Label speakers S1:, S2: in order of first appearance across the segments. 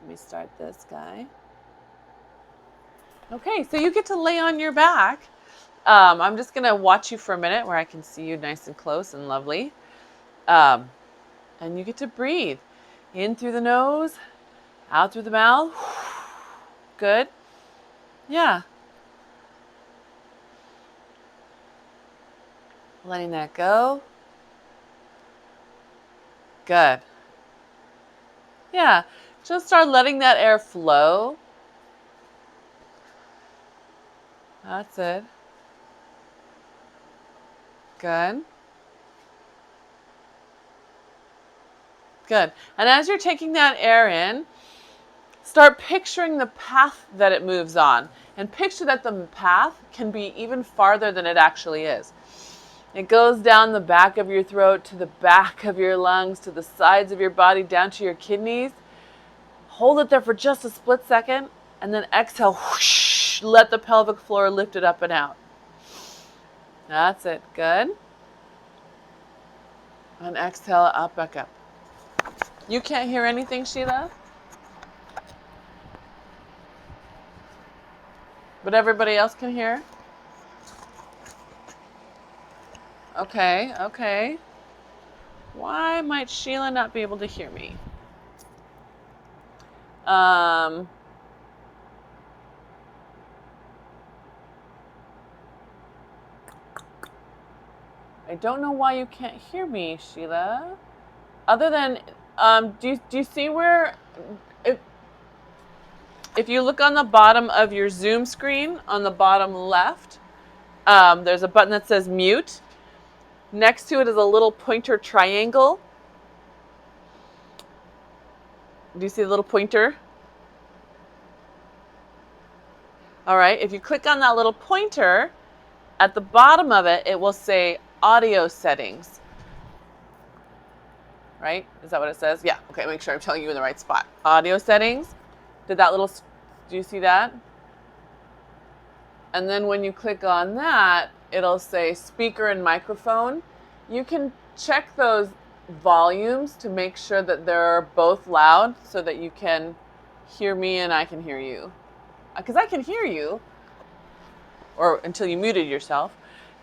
S1: Let me start this guy. Okay, so you get to lay on your back. I'm just going to watch you for a minute where I can see you nice and close and lovely. And you get to breathe in through the nose, out through the mouth. Good. Yeah. Letting that go. Good. Yeah. Just start letting that air flow. That's it. Good. Good. And as you're taking that air in, start picturing the path that it moves on. And picture that the path can be even farther than it actually is. It goes down the back of your throat, to the back of your lungs, to the sides of your body, down to your kidneys. Hold it there for just a split second, and then exhale. Whoosh, let the pelvic floor lift it up and out. That's it. Good. And exhale, up, back up. You can't hear anything, Sheila? But everybody else can hear? Okay, okay. Why might Sheila not be able to hear me? I don't know why you can't hear me, Sheila. Other than, do you see where, if you look on the bottom of your Zoom screen, on the bottom left, there's a button that says mute. Next to it is a little pointer triangle. Do you see the little pointer? All right, if you click on that little pointer, at the bottom of it, it will say audio settings. Right? Is that what it says? Yeah. Okay, make sure I'm telling you in the right spot. Audio settings. Do you see that? And then when you click on that, it'll say speaker and microphone. You can check those volumes to make sure that they're both loud so that you can hear me and I can hear you. Because I can hear you, or until you muted yourself.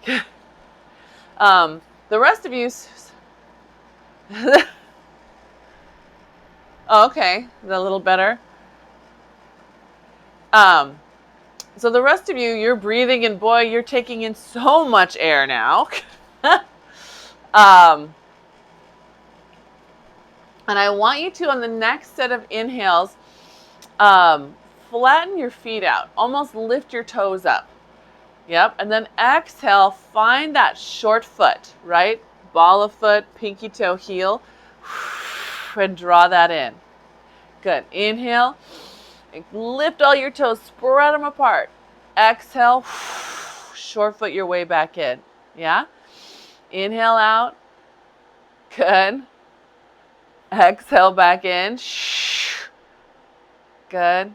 S1: The rest of you... Oh, okay, a little better. So the rest of you, you're breathing, and boy, you're taking in so much air now. And I want you to, on the next set of inhales, flatten your feet out, almost lift your toes up. Yep, and then exhale, find that short foot, right? Ball of foot, pinky toe, heel, and draw that in. Good. Inhale, lift all your toes, spread them apart. Exhale, short foot your way back in. Yeah? Inhale out. Good. Exhale back in. Good.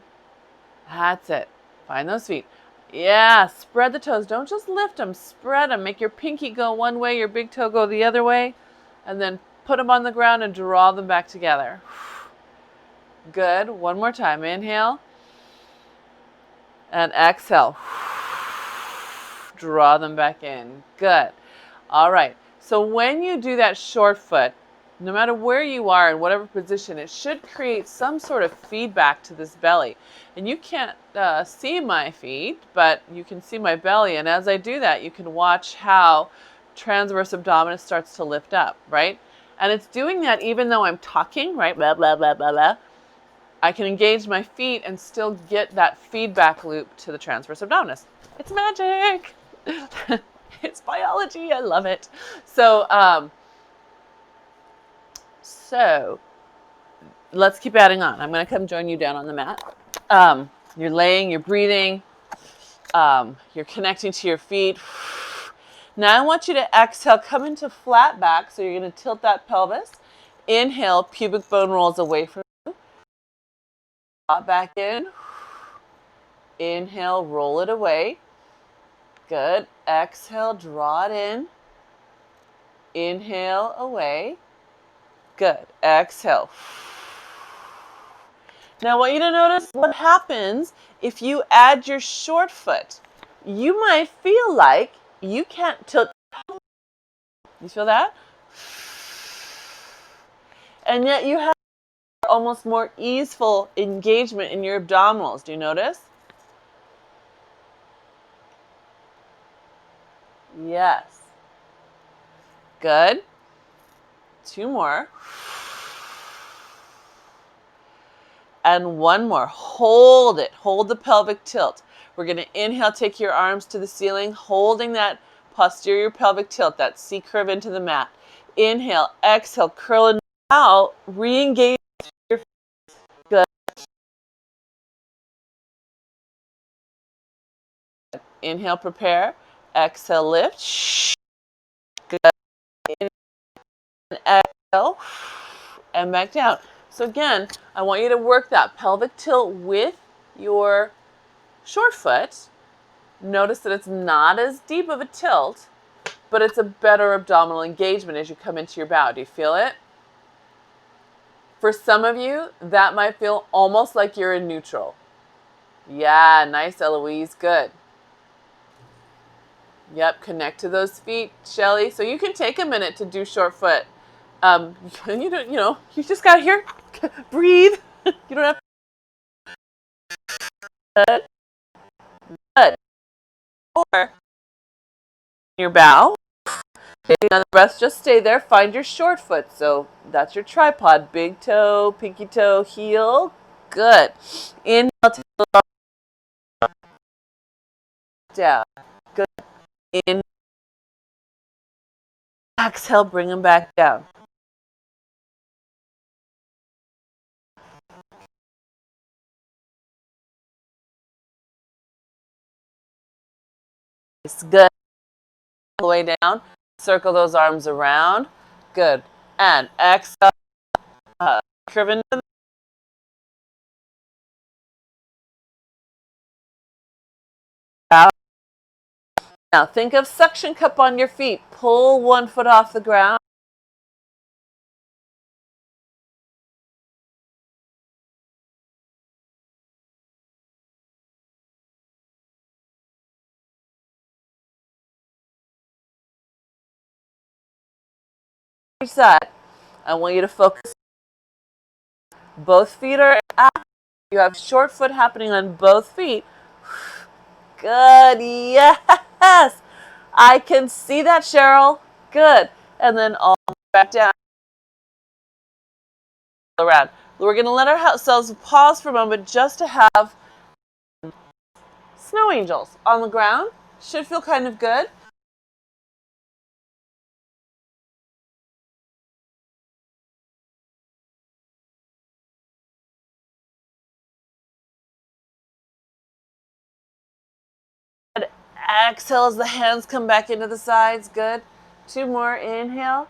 S1: That's it. Find those feet. Yeah, spread the toes. Don't just lift them, spread them. Make your pinky go one way, your big toe go the other way, and then put them on the ground and draw them back together. Good. One more time. Inhale. And exhale. Draw them back in. Good. All right. So when you do that short foot, no matter where you are in whatever position, it should create some sort of feedback to this belly. And you can't see my feet, but you can see my belly. And as I do that, you can watch how transverse abdominis starts to lift up, right? And it's doing that even though I'm talking, right? Blah, blah, blah, blah, blah. I can engage my feet and still get that feedback loop to the transverse abdominis. It's magic. It's biology. I love it. So let's keep adding on. I'm going to come join you down on the mat. You're laying, you're breathing, you're connecting to your feet. Now I want you to exhale, come into flat back. So you're going to tilt that pelvis. Inhale, pubic bone rolls away from you. Drop back in. Inhale, roll it away. Good. Exhale, draw it in. Inhale, away. Good. Exhale. Now I want you to notice what happens if you add your short foot. You might feel like you can't tilt. You feel that? And yet you have almost more easeful engagement in your abdominals. Do you notice? Yes. Good. 2 more. And 1 more. Hold it. Hold the pelvic tilt. We're going to inhale, take your arms to the ceiling, holding that posterior pelvic tilt, that C curve into the mat. Inhale, exhale, curl it out, re-engage your feet. Good. Inhale, prepare. Exhale, lift. Good. Inhale, exhale, and back down. So again, I want you to work that pelvic tilt with your short foot. Notice that it's not as deep of a tilt, but it's a better abdominal engagement as you come into your bow. Do you feel it? For some of you, that might feel almost like you're in neutral. Yeah, nice, Eloise. Good. Yep, connect to those feet, Shelly. So you can take a minute to do short foot. You don't, you just got here. Breathe. You don't have to. Good. Or your bow. Taking another breath, just stay there. Find your short foot. So that's your tripod. Big toe, pinky toe, heel. Good. Inhale, down. Good. In. Exhale, bring them back down. It's good. All the way down. Circle those arms around. Good. And exhale. Curve into the bow. Now think of suction cup on your feet. Pull one foot off the ground. Each side. I want you to focus. Both feet are out. You have short foot happening on both feet. Good. Yes. I can see that, Cheryl. Good. And then all back down. Around. We're going to let ourselves pause for a moment just to have snow angels on the ground. Should feel kind of good. Exhale as the hands come back into the sides. Good. 2 more. Inhale.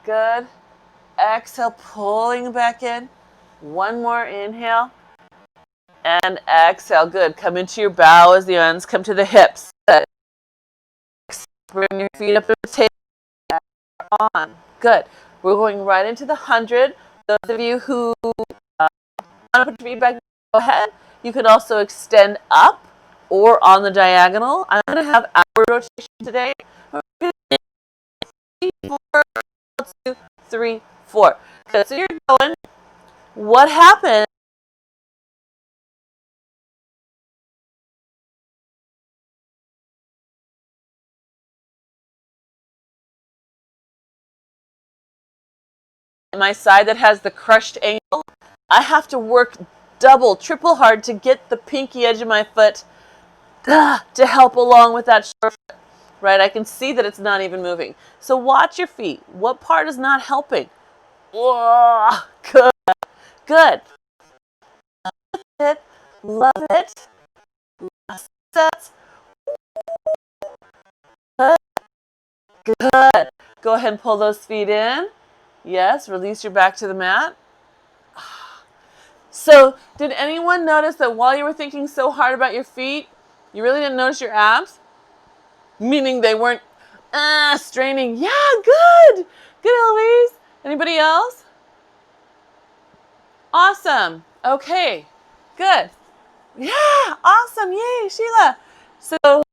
S1: Good. Exhale, pulling back in. 1 more. Inhale. And exhale. Good. Come into your bow as the hands come to the hips. Good. Bring your feet up to the table. On. Good. We're going right into the 100. Those of you who want to put your feet back, go ahead. You can also extend up or on the diagonal. I'm going to have our rotation today. 4, 2, 3, 4. Good. So you're going. What happened? My side that has the crushed ankle, I have to work double, triple hard to get the pinky edge of my foot to help along with that short foot, right? I can see that it's not even moving. So watch your feet. What part is not helping? Whoa, good, good. Love it. Last set. Good. Go ahead and pull those feet in. Yes, release your back to the mat. So, did anyone notice that while you were thinking so hard about your feet, you really didn't notice your abs? Meaning they weren't straining. Yeah, good. Good, Eloise. Anybody else? Awesome. Okay, good. Yeah, awesome. Yay, Sheila. So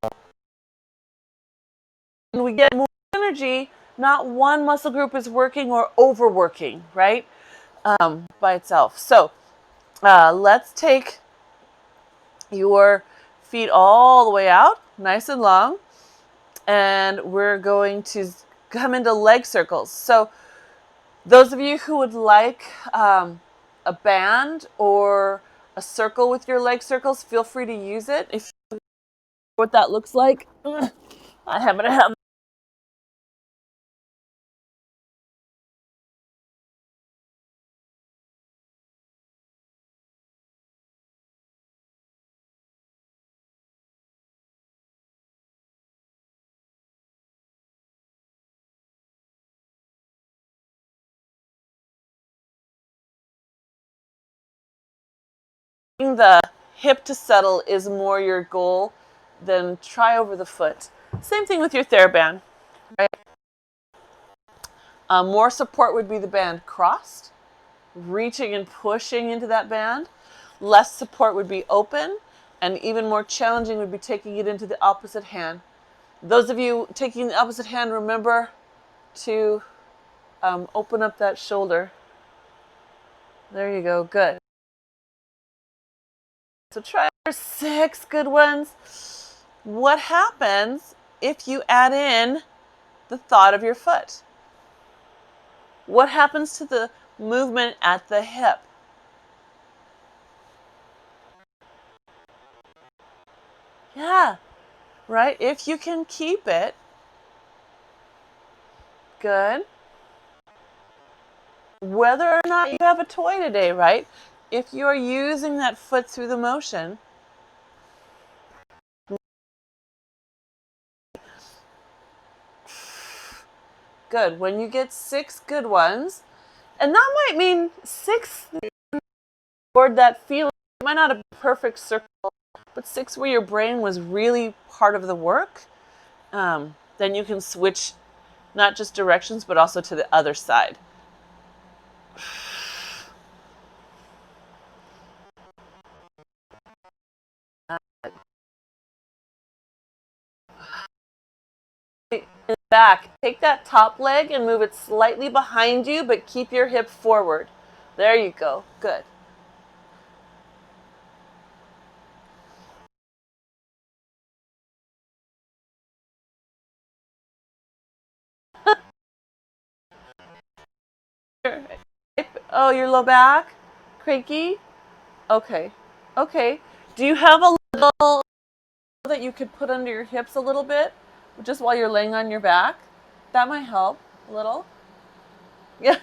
S1: we get more energy, not one muscle group is working or overworking, right? By itself. So let's take your feet all the way out, nice and long, and we're going to come into leg circles. So those of you who would like a band or a circle with your leg circles, feel free to use it. If you know what that looks like, I happen to have the hip to settle is more your goal, then try over the foot. Same thing with your TheraBand, right? More support would be the band crossed, reaching and pushing into that band. Less support would be open, and even more challenging would be taking it into the opposite hand. Those of you taking the opposite hand, remember to open up that shoulder. There you go, good. So try 6 good ones. What happens if you add in the thought of your foot? What happens to the movement at the hip? Yeah, right? If you can keep it, good. Whether or not you have a toy today, right? If you're using that foot through the motion, good. When you get 6 good ones, and that might mean 6 toward that feeling. It might not have been a perfect circle, but 6 where your brain was really part of the work, then you can switch not just directions, but also to the other side. Back. Take that top leg and move it slightly behind you, but keep your hip forward. There you go. Good. Oh, your low back? Cranky? Okay. Okay. Do you have a little that you could put under your hips a little bit just while you're laying on your back? That might help a little. Yeah.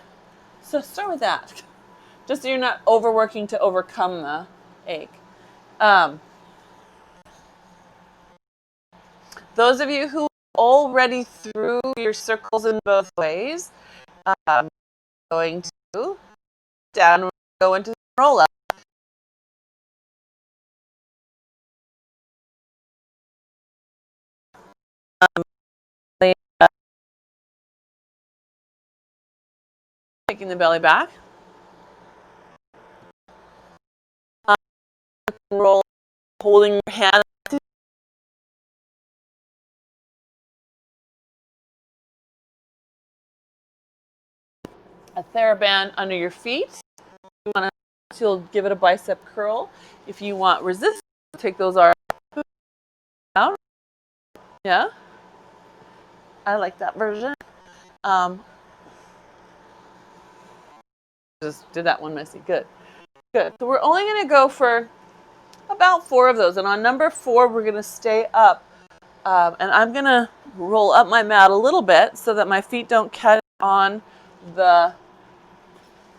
S1: So start with that. Just so you're not overworking to overcome the ache. Um, those of you who are already through your circles in both ways, um, going to downward, go into roll up. Taking the belly back. Roll, holding your hand. A TheraBand under your feet. You want to, you'll give it a bicep curl. If you want resistance, take those arms out. Yeah, I like that version. Um, just did that one messy. Good, good. So we're only going to go for about 4 of those, and on number 4, we're going to stay up. And I'm going to roll up my mat a little bit so that my feet don't catch on the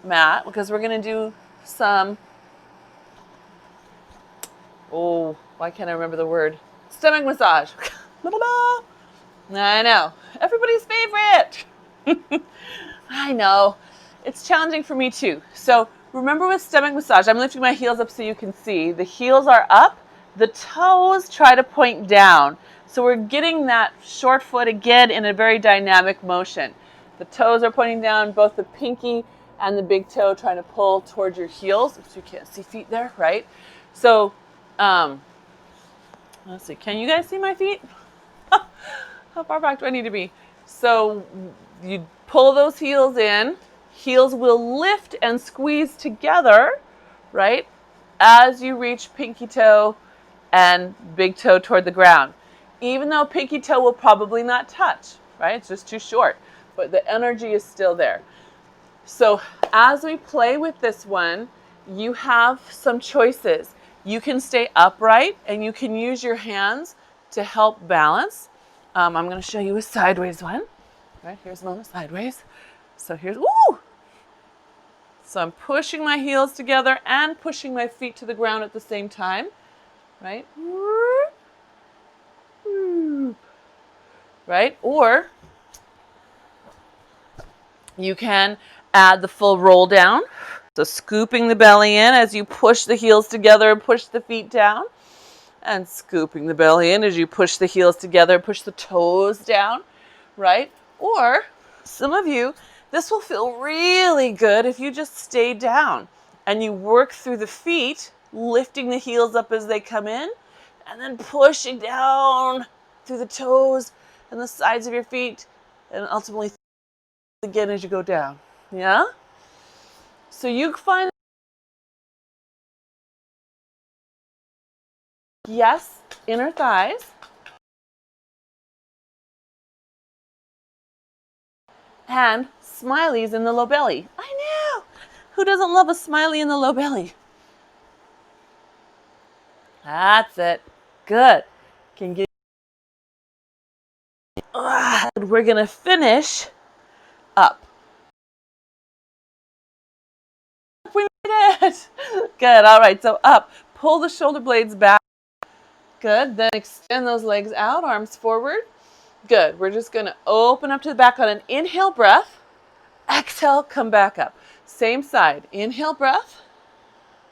S1: mat, because we're going to do some, oh, why can't I remember the word? Stomach massage. I know. Everybody's favorite. I know. It's challenging for me too. So remember with stomach massage, I'm lifting my heels up so you can see. The heels are up. The toes try to point down. So we're getting that short foot again in a very dynamic motion. The toes are pointing down, both the pinky and the big toe trying to pull towards your heels. So you can't see feet there, right? So, let's see. Can you guys see my feet? How far back do I need to be? So you pull those heels in. Heels will lift and squeeze together, right? As you reach pinky toe and big toe toward the ground. Even though pinky toe will probably not touch, right? It's just too short, but the energy is still there. So as we play with this one, you have some choices. You can stay upright and you can use your hands to help balance. I'm going to show you a sideways one. Right, here's one sideways. So here's, woo! So I'm pushing my heels together and pushing my feet to the ground at the same time, right? Right? Or you can add the full roll down. So scooping the belly in as you push the heels together and push the feet down. And scooping the belly in as you push the heels together, push the toes down, right? Or some of you, this will feel really good if you just stay down and you work through the feet, lifting the heels up as they come in, and then pushing down through the toes and the sides of your feet, and ultimately again as you go down. Yeah? So you find, yes, inner thighs, and smileys in the low belly. I know! Who doesn't love a smiley in the low belly? That's it. Good. Can get. We're gonna finish up. We made it. Good. All right. So up. Pull the shoulder blades back. Good. Then extend those legs out, arms forward. Good. We're just gonna open up to the back on an inhale breath. Exhale, come back up. Same side. Inhale breath.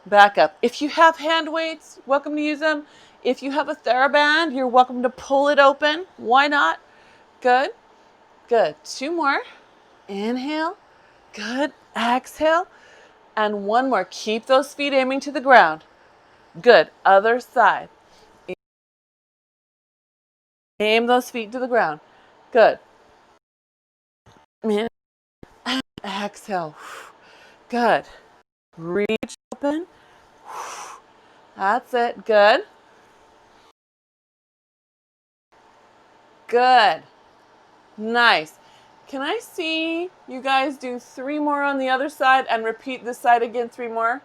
S1: Back up. If you have hand weights, welcome to use them. If you have a TheraBand, you're welcome to pull it open. Why not? Good. Good. Two more. Inhale. Good. Exhale. And one more. Keep those feet aiming to the ground. Good. Other side. Aim those feet to the ground. Good. Exhale. Good. Reach open. That's it. Good. Good. Nice. Can I see you guys do 3 more on the other side and repeat this side again 3 more?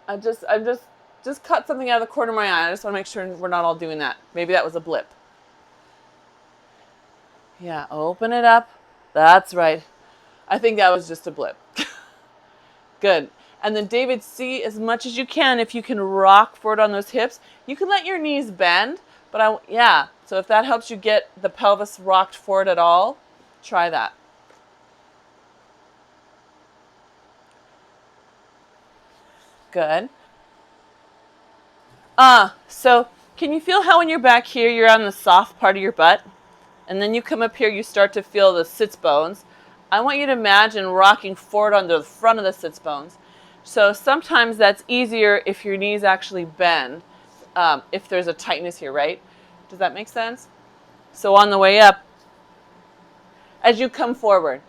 S1: I just cut something out of the corner of my eye. I just want to make sure we're not all doing that. Maybe that was a blip. Yeah, open it up. That's right. I think that was just a blip. Good. And then David, see as much as you can if you can rock forward on those hips. You can let your knees bend, but yeah. So if that helps you get the pelvis rocked forward at all, try that. Good. So can you feel how when you're back here, you're on the soft part of your butt? And then you come up here, you start to feel the sits bones. I want you to imagine rocking forward onto the front of the sits bones. So sometimes that's easier if your knees actually bend, if there's a tightness here, right? Does that make sense? So on the way up, as you come forward.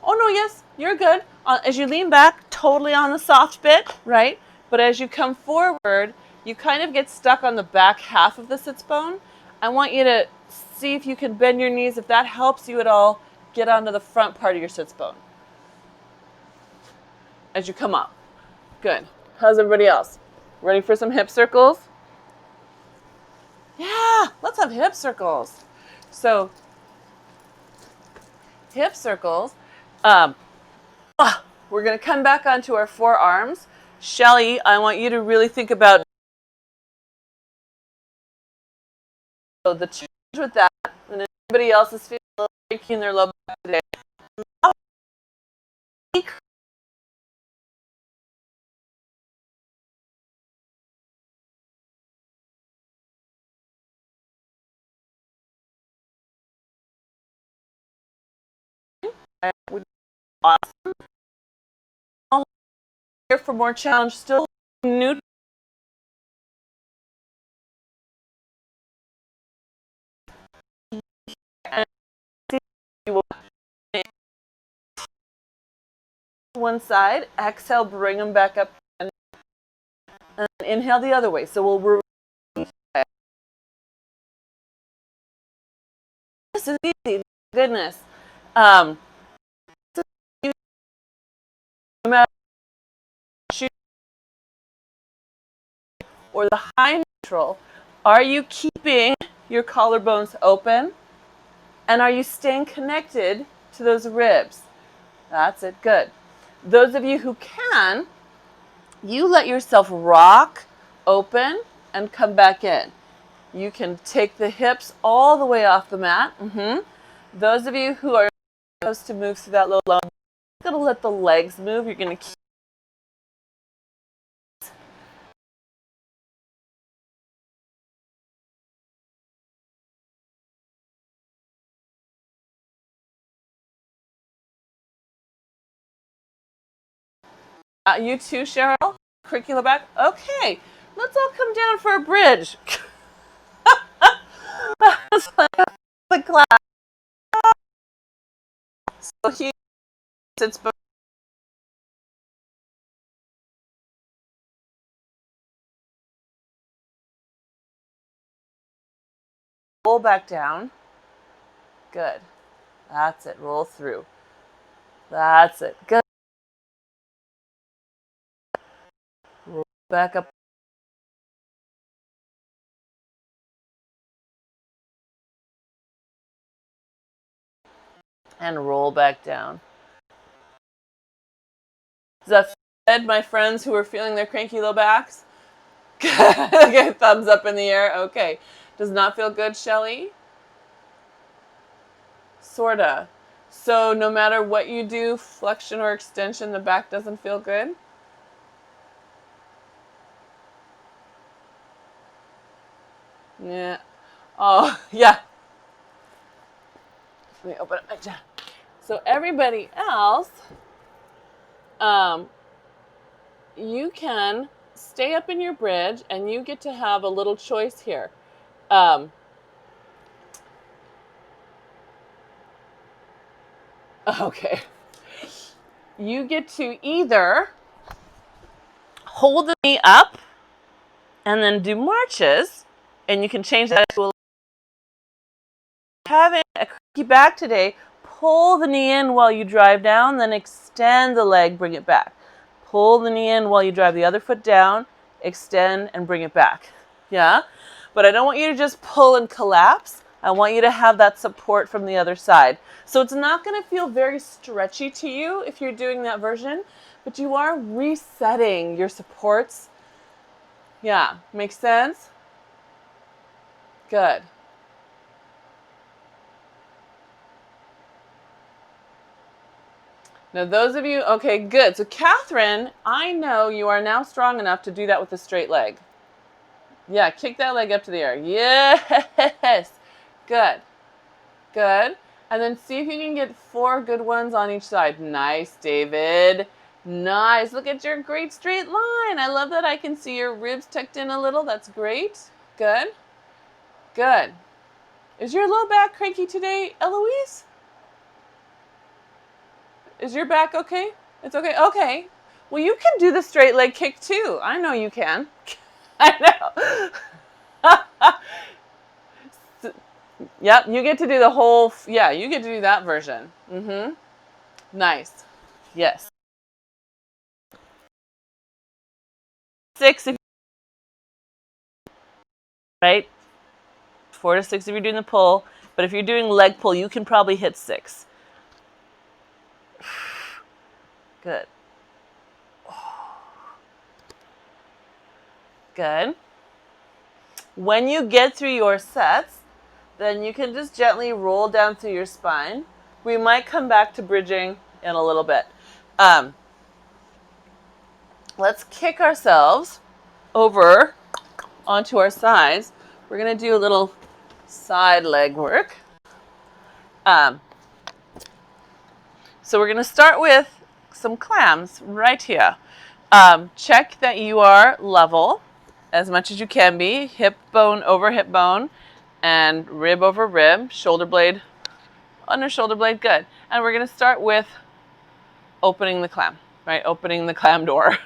S1: Oh no, yes, you're good. As you lean back, totally on the soft bit, right? But as you come forward, you kind of get stuck on the back half of the sits bone. I want you to see if you can bend your knees. If that helps you at all, get onto the front part of your sits bone as you come up. Good. How's everybody else? Ready for some hip circles? Yeah, let's have hip circles. So, hip circles. Um, we're going to come back onto our forearms. Shelly, I want you to really think about the change with that. And if anybody else is feeling a little shaky in their low back today, would be awesome. I'll here for more challenge. Still new. One side, exhale, bring them back up, and inhale the other way. So we'll. This is easy. Goodness. No matter or the high neutral, are you keeping your collarbones open? And are you staying connected to those ribs? That's it. Good. Those of you who can, you let yourself rock, open, and come back in. You can take the hips all the way off the mat. Those of you who are supposed to move through that low lunge, you're going to let the legs move. You're going to keep you too, Cheryl? Curricular back? Okay. Let's all come down for a bridge. The class. So he sits roll back down. Good. That's it. Roll through. That's it. Good. Roll back up. And roll back down. Does that fed my friends who are feeling their cranky low backs? Okay, thumbs up in the air. Okay. Does not feel good, Shelly? Sorta. So no matter what you do, flexion or extension, the back doesn't feel good? Yeah. Oh, yeah. Let me open up my chat. So everybody else, you can stay up in your bridge and you get to have a little choice here. Okay. You get to either hold the knee up and then do marches, and you can change that to a having a cranky back today. Pull the knee in while you drive down, then extend the leg, bring it back. Pull the knee in while you drive the other foot down, extend and bring it back. Yeah? But I don't want you to just pull and collapse. I want you to have that support from the other side. So it's not going to feel very stretchy to you if you're doing that version, but you are resetting your supports. Yeah, makes sense? Good. Now those of you, okay, good. So Catherine, I know you are now strong enough to do that with a straight leg. Yeah, kick that leg up to the air. Yes. Good. Good. And then see if you can get 4 good ones on each side. Nice, David. Nice. Look at your great straight line. I love that I can see your ribs tucked in a little. That's great. Good. Good. Is your low back cranky today, Eloise? Is your back okay? It's okay. Okay. Well, you can do the straight leg kick too. I know you can. I know. Yep, you get to do the whole, yeah, you get to do that version. Nice. Yes. 6, right? 4 to 6 if you're doing the pull. But if you're doing leg pull, you can probably hit 6. Good. Good. When you get through your sets, then you can just gently roll down through your spine. We might come back to bridging in a little bit. Let's kick ourselves over onto our sides. We're going to do a little side leg work. So we're going to start with some clams right here. Check that you are level as much as you can be, hip bone over hip bone, and rib over rib, shoulder blade under shoulder blade, good. And we're going to start with opening the clam, right? Opening the clam door.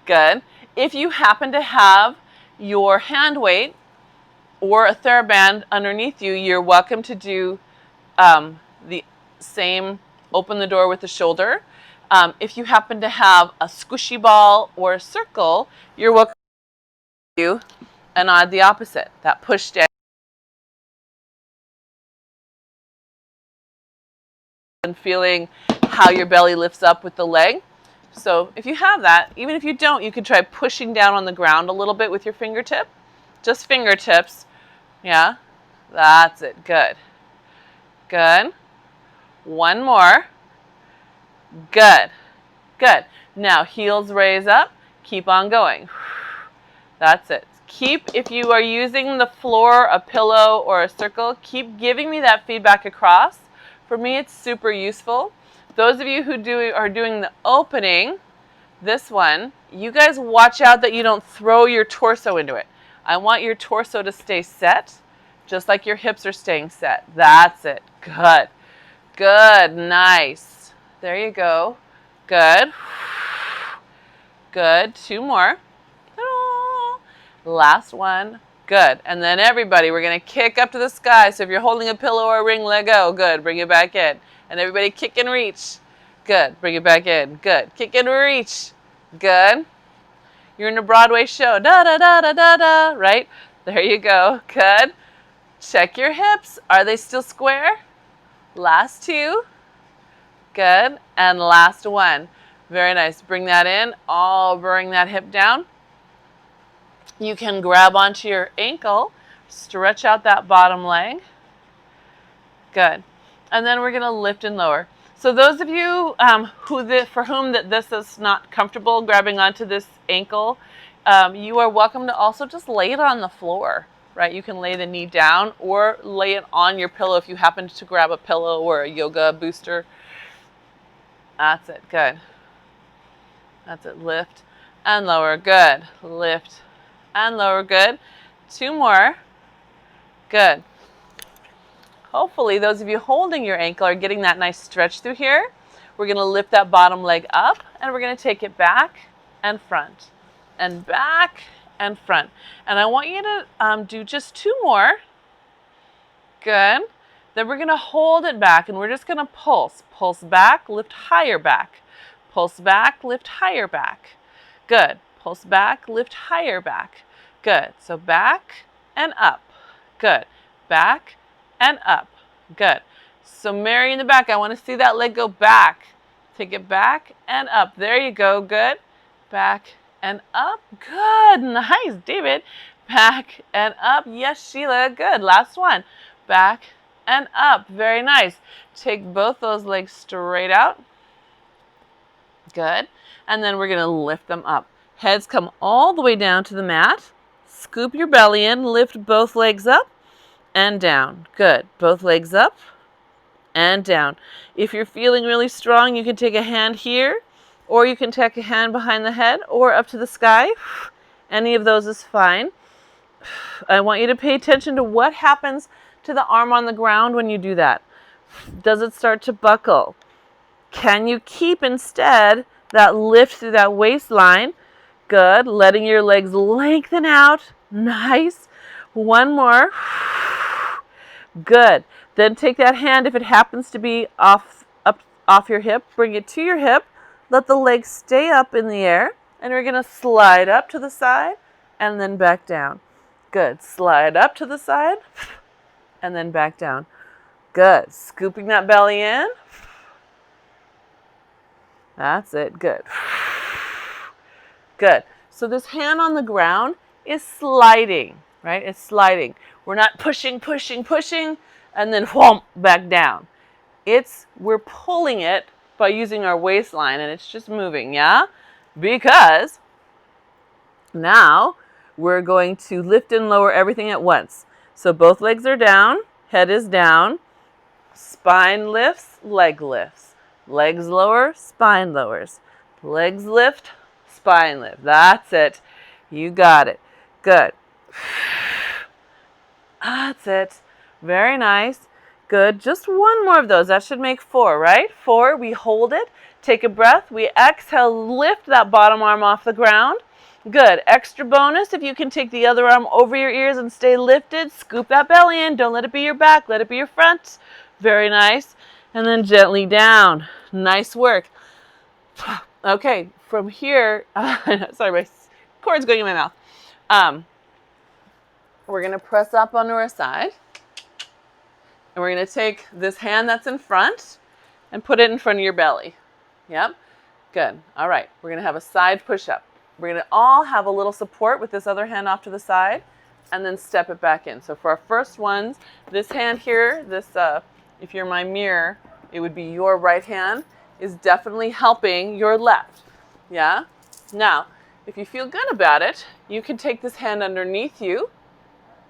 S1: Good. If you happen to have your hand weight or a TheraBand underneath you, you're welcome to do the same, open the door with the shoulder. If you happen to have a squishy ball or a circle, you're welcome to do and odd the opposite, that push down and feeling how your belly lifts up with the leg. So if you have that, even if you don't, you can try pushing down on the ground a little bit with your fingertip. Just fingertips. Yeah, that's it. Good. Good. One more. Good. Good. Now heels raise up. Keep on going. That's it. If you are using the floor, a pillow, or a circle, keep giving me that feedback across. For me, it's super useful. Those of you who are doing the opening, this one, you guys watch out that you don't throw your torso into it. I want your torso to stay set, just like your hips are staying set. That's it. Good. Good. Nice. There you go. Good. Good. Two more. Last one. Good. And then everybody, we're going to kick up to the sky. So if you're holding a pillow or a ring, let go. Good. Bring it back in. And everybody kick and reach. Good. Bring it back in. Good. Kick and reach. Good. You're in a Broadway show. Da da da da da da. Right? There you go. Good. Check your hips. Are they still square? Last two. Good. And last one. Very nice. Bring that in. Bring that hip down. You can grab onto your ankle, stretch out that bottom leg. Good. And then we're going to lift and lower. So those of you for whom this is not comfortable grabbing onto this ankle, you are welcome to also just lay it on the floor, right? You can lay the knee down or lay it on your pillow if you happen to grab a pillow or a yoga booster. That's it. Good. That's it. Lift and lower. Good. Lift and lower. Good. Two more. Good. Hopefully those of you holding your ankle are getting that nice stretch through here. We're going to lift that bottom leg up and we're going to take it back and front and back and front. And I want you to do just two more. Good. Then we're going to hold it back and we're just going to pulse. Pulse back, lift higher back. Pulse back, lift higher back. Good. Pulse back, lift higher back. Good. So back and up. Good. Back and up. Good. So Mary in the back, I want to see that leg go back. Take it back and up. There you go. Good. Back and up. Good. Nice, David. Back and up. Yes, Sheila. Good. Last one. Back and up. Very nice. Take both those legs straight out. Good. And then we're going to lift them up. Heads come all the way down to the mat. Scoop your belly in. Lift both legs up and down. Good. Both legs up and down. If you're feeling really strong, you can take a hand here, or you can take a hand behind the head or up to the sky. Any of those is fine. I want you to pay attention to what happens to the arm on the ground when you do that. Does it start to buckle? Can you keep instead that lift through that waistline? Good. Letting your legs lengthen out. Nice. One more. Good. Then take that hand, if it happens to be off your hip, bring it to your hip. Let the legs stay up in the air. And we're going to slide up to the side and then back down. Good. Slide up to the side and then back down. Good. Scooping that belly in. That's it. Good. Good. So this hand on the ground is sliding, right? It's sliding. We're not pushing, pushing, pushing, and then whomp, back down. We're pulling it by using our waistline, and it's just moving, yeah? Because now we're going to lift and lower everything at once. So both legs are down, head is down, spine lifts, leg lifts. Legs lower, spine lowers. Legs lift, spine lift. That's it. You got it. Good. That's it. Very nice. Good. Just one more of those. That should make 4, right? 4. We hold it. Take a breath. We exhale. Lift that bottom arm off the ground. Good. Extra bonus if you can take the other arm over your ears and stay lifted. Scoop that belly in. Don't let it be your back. Let it be your front. Very nice. And then gently down. Nice work. Okay. From here, sorry, my cord's going in my mouth. We're going to press up onto our side. And we're going to take this hand that's in front and put it in front of your belly. Yep. Good. All right. We're going to have a side push-up. We're going to all have a little support with this other hand off to the side and then step it back in. So for our first ones, this hand here, this, if you're my mirror, it would be your right hand, is definitely helping your left. Yeah? Now, if you feel good about it, you can take this hand underneath you,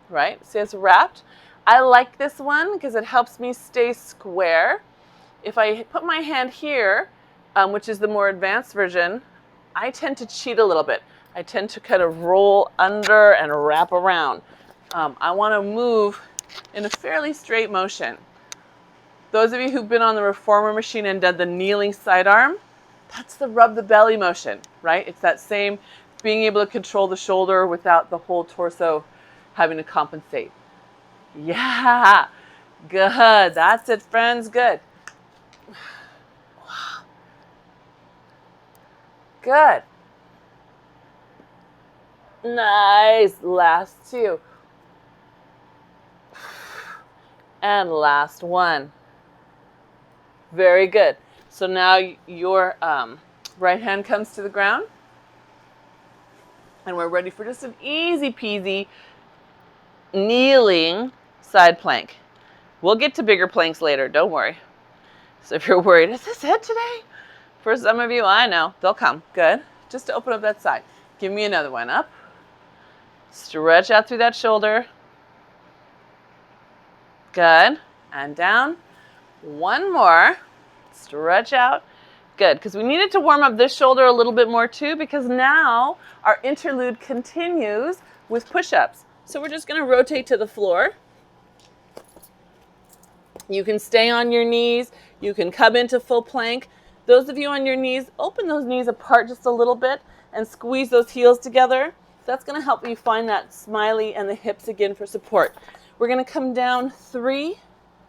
S1: right? See, it's wrapped. I like this one because it helps me stay square. If I put my hand here, which is the more advanced version, I tend to cheat a little bit. I tend to kind of roll under and wrap around. I want to move in a fairly straight motion. Those of you who've been on the reformer machine and done the kneeling sidearm, that's the rub the belly motion, right? It's that same being able to control the shoulder without the whole torso having to compensate. Yeah, good. That's it, friends. Good. Good. Nice. Last 2. And last 1. Very good. So now your right hand comes to the ground. And we're ready for just an easy peasy kneeling side plank. We'll get to bigger planks later. Don't worry. So if you're worried, is this it today? For some of you, I know. They'll come. Good. Just to open up that side. Give me another one. Up. Stretch out through that shoulder. Good. And down. One more. Stretch out. Good. Because we needed to warm up this shoulder a little bit more too, because now our interlude continues with push-ups. So we're just going to rotate to the floor. You can stay on your knees. You can come into full plank. Those of you on your knees, open those knees apart just a little bit and squeeze those heels together. That's going to help you find that smiley and the hips again for support. We're going to come down 3,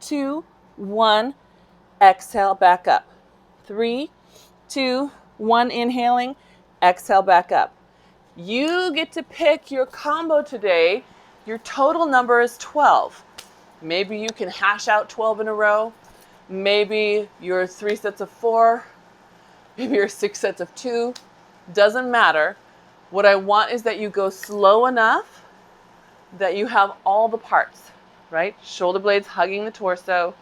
S1: 2, 1. Exhale, back up. 3, 2, 1. Inhaling. Exhale, back up. You get to pick your combo today. Your total number is 12. Maybe you can hash out 12 in a row. Maybe you're 3 sets of 4. Maybe you're 6 sets of 2. Doesn't matter. What I want is that you go slow enough that you have all the parts, right? Shoulder blades hugging the torso.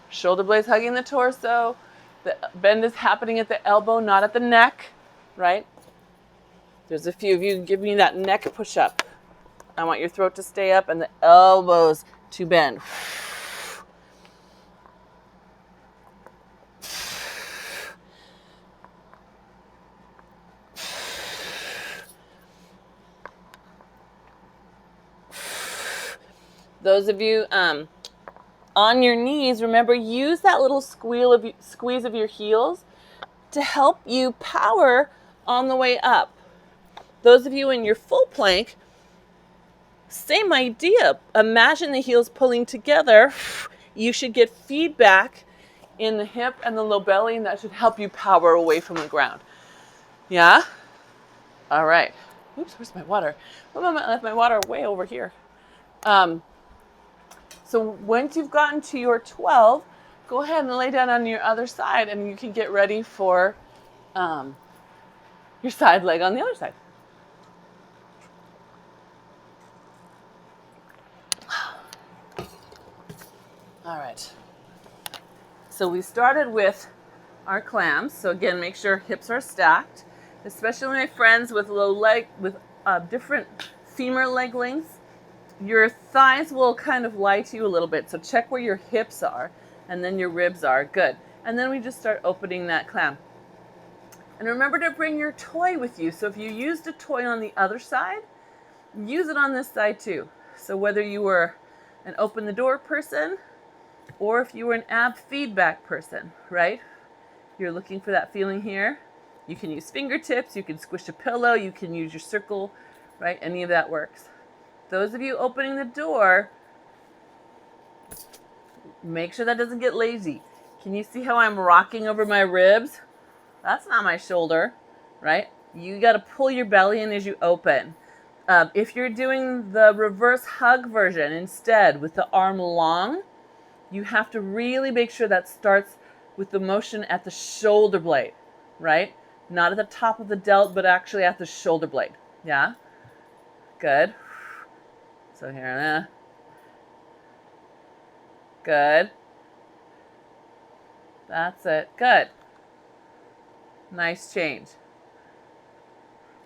S1: Shoulder blades hugging the torso. The bend is happening at the elbow, not at the neck, right? There's a few of you. Give me that neck push up. I want your throat to stay up and the elbows to bend. Those of you on your knees, remember, use that little squeeze of your heels to help you power on the way up. Those of you in your full plank, same idea. Imagine the heels pulling together. You should get feedback in the hip and the low belly, and that should help you power away from the ground. Yeah? All right. Oops, where's my water? Oh, I left my water way over here. So once you've gotten to your 12, go ahead and lay down on your other side, and you can get ready for your side leg on the other side. All right. So we started with our clams. So again, make sure hips are stacked, especially my friends with different femur leg lengths. Your thighs will kind of lie to you a little bit. So check where your hips are and then your ribs are. Good. And then we just start opening that clam. And remember to bring your toy with you. So if you used a toy on the other side, use it on this side too. So whether you were an open the door person or if you were an ab feedback person, right? You're looking for that feeling here. You can use fingertips, you can squish a pillow, you can use your circle, right? Any of that works. Those of you opening the door, make sure that doesn't get lazy. Can you see how I'm rocking over my ribs? That's not my shoulder, right? You got to pull your belly in as you open. If you're doing the reverse hug version instead with the arm long, you have to really make sure that starts with the motion at the shoulder blade, right? Not at the top of the delt, but actually at the shoulder blade. Yeah? Good. So here, good. That's it. Good. Nice change.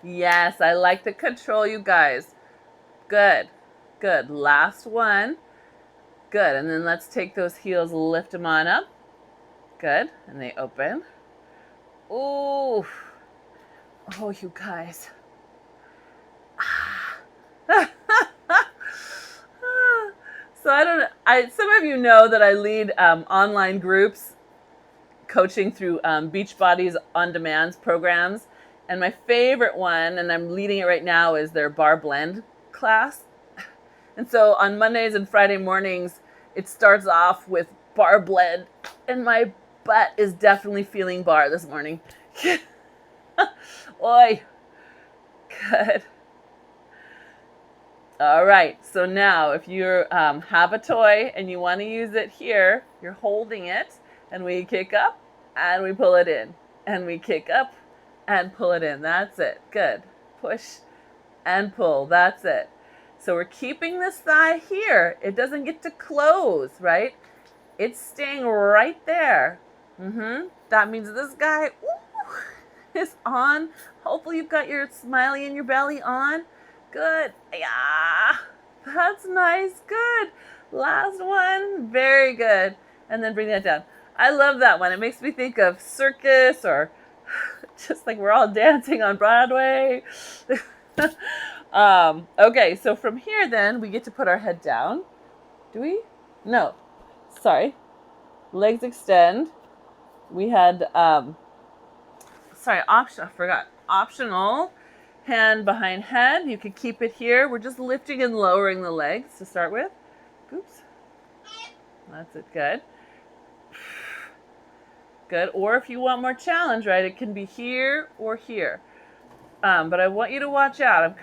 S1: Yes, I like to control you guys. Good. Good. Last one. Good. And then let's take those heels, lift them on up. Good. And they open. Ooh. Oh, you guys. So I don't know. Some of you know that I lead online groups coaching through Beachbody's On Demand programs. And my favorite one, and I'm leading it right now, is their bar blend class. And so on Mondays and Friday mornings, it starts off with bar blend. And my butt is definitely feeling bar this morning. Oi. Good. All right, so now if you have a toy and you want to use it here, you're holding it, and we kick up and we pull it in, and we kick up and pull it in. That's it. Good. Push and pull. That's it. So we're keeping this thigh here. It doesn't get to close, right? It's staying right there. That means this guy is on. Hopefully you've got your smiley in your belly on. Good. Yeah. That's nice. Good. Last one. Very good. And then bring that down. I love that one. It makes me think of circus or just like we're all dancing on Broadway. Okay, so from here then we get to put our head down. Do we? No. Sorry. Legs extend. We had, I forgot. Optional. Hand behind head. You could keep it here. We're just lifting and lowering the legs to start with. Oops. That's it. Good. Good. Or if you want more challenge, right, it can be here or here. But I want you to watch out. I'm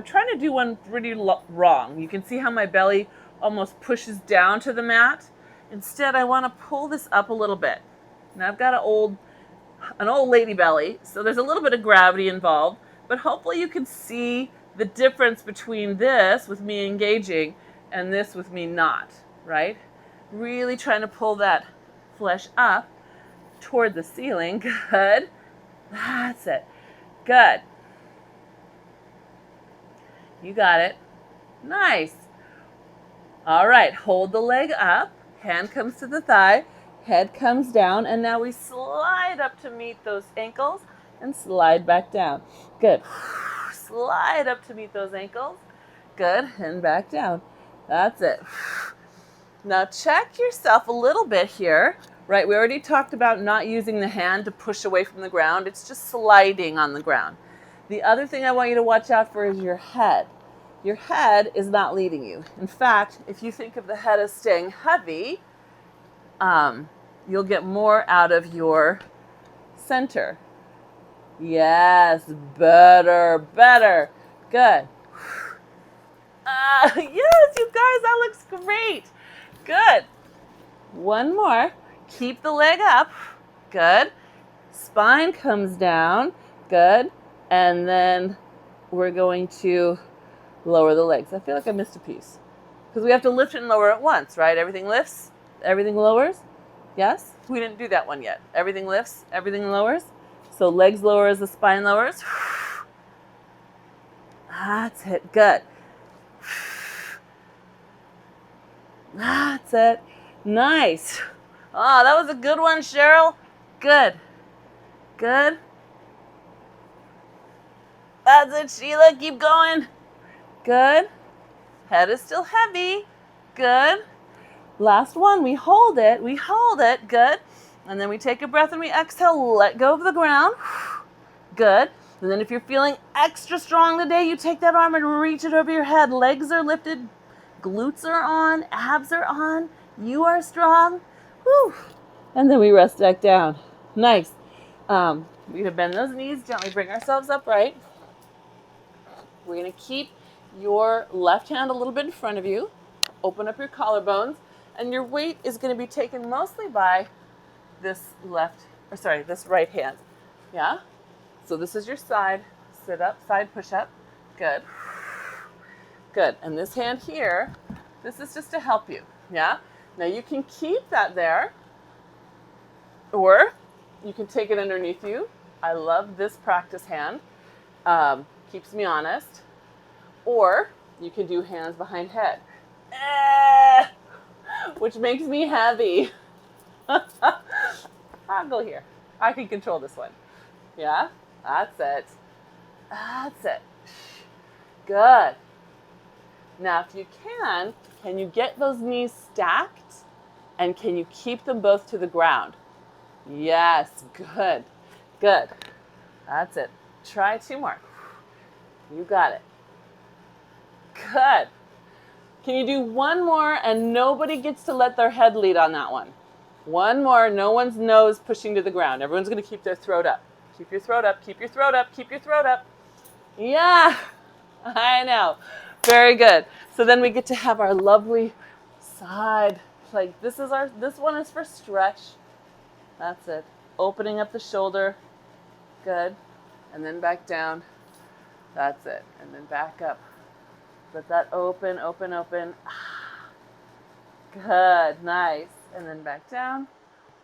S1: trying to do one pretty wrong. You can see how my belly almost pushes down to the mat. Instead, I want to pull this up a little bit. Now I've got an old lady belly, so there's a little bit of gravity involved. But hopefully you can see the difference between this with me engaging and this with me not, right? Really trying to pull that flesh up toward the ceiling. Good. That's it. Good. You got it. Nice. All right. Hold the leg up. Hand comes to the thigh. Head comes down. And now we slide up to meet those ankles and slide back down. Good. Slide up to meet those ankles. Good. And back down. That's it. Now check yourself a little bit here. Right, we already talked about not using the hand to push away from the ground. It's just sliding on the ground. The other thing I want you to watch out for is your head. Your head is not leading you. In fact, if you think of the head as staying heavy, you'll get more out of your center. Yes, better. Good. Yes, you guys, that looks great. Good. One more. Keep the leg up. Good. Spine comes down. Good. And then we're going to lower the legs. I feel like I missed a piece. Because we have to lift and lower at once, right? Everything lifts, everything lowers. Yes? We didn't do that one yet. Everything lifts, everything lowers. So legs lower as the spine lowers. That's it. Good. That's it. Nice. Oh, that was a good one, Cheryl. Good. Good. That's it, Sheila. Keep going. Good. Head is still heavy. Good. Last one. We hold it. We hold it. Good. And then we take a breath and we exhale. Let go of the ground. Good. And then if you're feeling extra strong today, you take that arm and reach it over your head. Legs are lifted. Glutes are on. Abs are on. You are strong. Whew. And then we rest back down. Nice. We're going to bend those knees, gently bring ourselves upright. We're going to keep your left hand a little bit in front of you. Open up your collarbones. And your weight is going to be taken mostly by this this right hand. Yeah? So this is your side sit up, side push up. Good. Good. And this hand here, this is just to help you. Yeah? Now you can keep that there, or you can take it underneath you. I love this practice hand. Keeps me honest. Or you can do hands behind head, which makes me heavy. I'll go here. I can control this one. Yeah? That's it. That's it. Good. Now, if you can you get those knees stacked? And can you keep them both to the ground? Yes. Good. Good. That's it. Try 2 more. You got it. Good. Can you do 1 more and nobody gets to let their head lead on that one? 1 more, no one's nose pushing to the ground. Everyone's going to keep their throat up. Keep your throat up, keep your throat up, keep your throat up. Yeah, I know. Very good. So then we get to have our lovely side plank. This one is for stretch. That's it. Opening up the shoulder. Good. And then back down. That's it. And then back up. Let that open, open, open. Good. Nice. And then back down.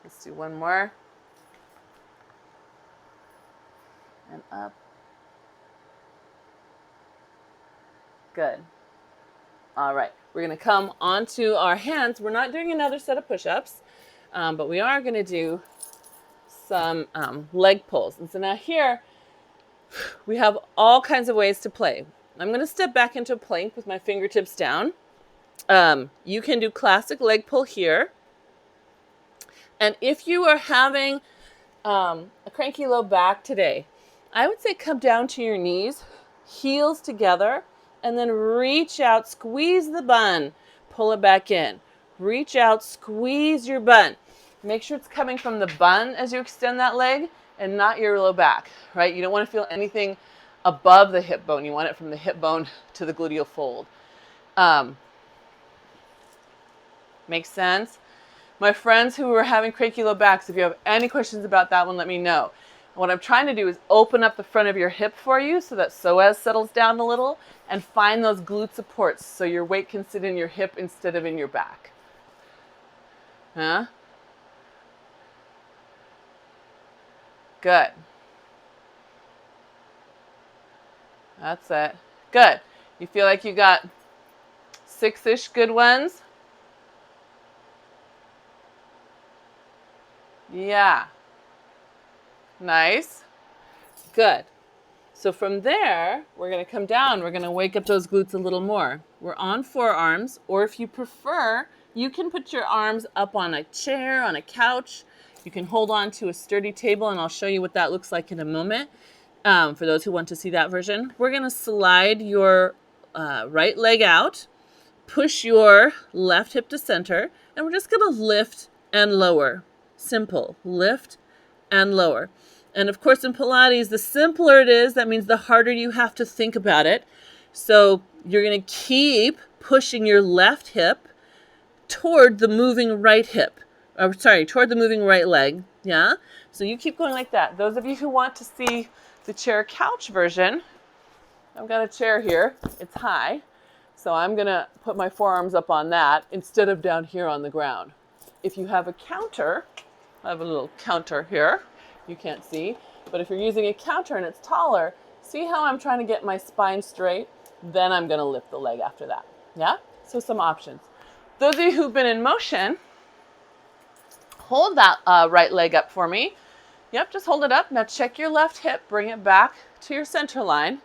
S1: Let's do 1 more. And up. Good. All right. We're going to come onto our hands. We're not doing another set of push-ups, but we are going to do some leg pulls. And so now here, we have all kinds of ways to play. I'm going to step back into a plank with my fingertips down. You can do classic leg pull here. And if you are having a cranky low back today, I would say come down to your knees, heels together, and then reach out, squeeze the bun, pull it back in. Reach out, squeeze your bun. Make sure it's coming from the bun as you extend that leg and not your low back, right? You don't want to feel anything above the hip bone. You want it from the hip bone to the gluteal fold. Makes sense? My friends who are having cranky low backs, if you have any questions about that one, let me know. What I'm trying to do is open up the front of your hip for you so that psoas settles down a little and find those glute supports so your weight can sit in your hip instead of in your back. Huh? Good. That's it. Good. You feel like you got 6-ish good ones? Yeah. Nice. Good. So from there, we're going to come down. We're going to wake up those glutes a little more. We're on forearms, or if you prefer, you can put your arms up on a chair, on a couch. You can hold on to a sturdy table, and I'll show you what that looks like in a moment. For those who want to see that version, we're going to slide your right leg out, push your left hip to center, and we're just going to lift and lower. Simple. Lift and lower. And of course, in Pilates, the simpler it is, that means the harder you have to think about it. So you're going to keep pushing your left hip toward the moving right hip. Toward the moving right leg. Yeah? So you keep going like that. Those of you who want to see the chair couch version, I've got a chair here. It's high. So I'm going to put my forearms up on that instead of down here on the ground. If you have a counter, I have a little counter here. You can't see, but if you're using a counter and it's taller, see how I'm trying to get my spine straight? Then I'm going to lift the leg after that. Yeah? So some options. Those of you who've been in motion, Hold that right leg up for me. Yep, just hold it up. Now check your left hip, bring it back to your center line.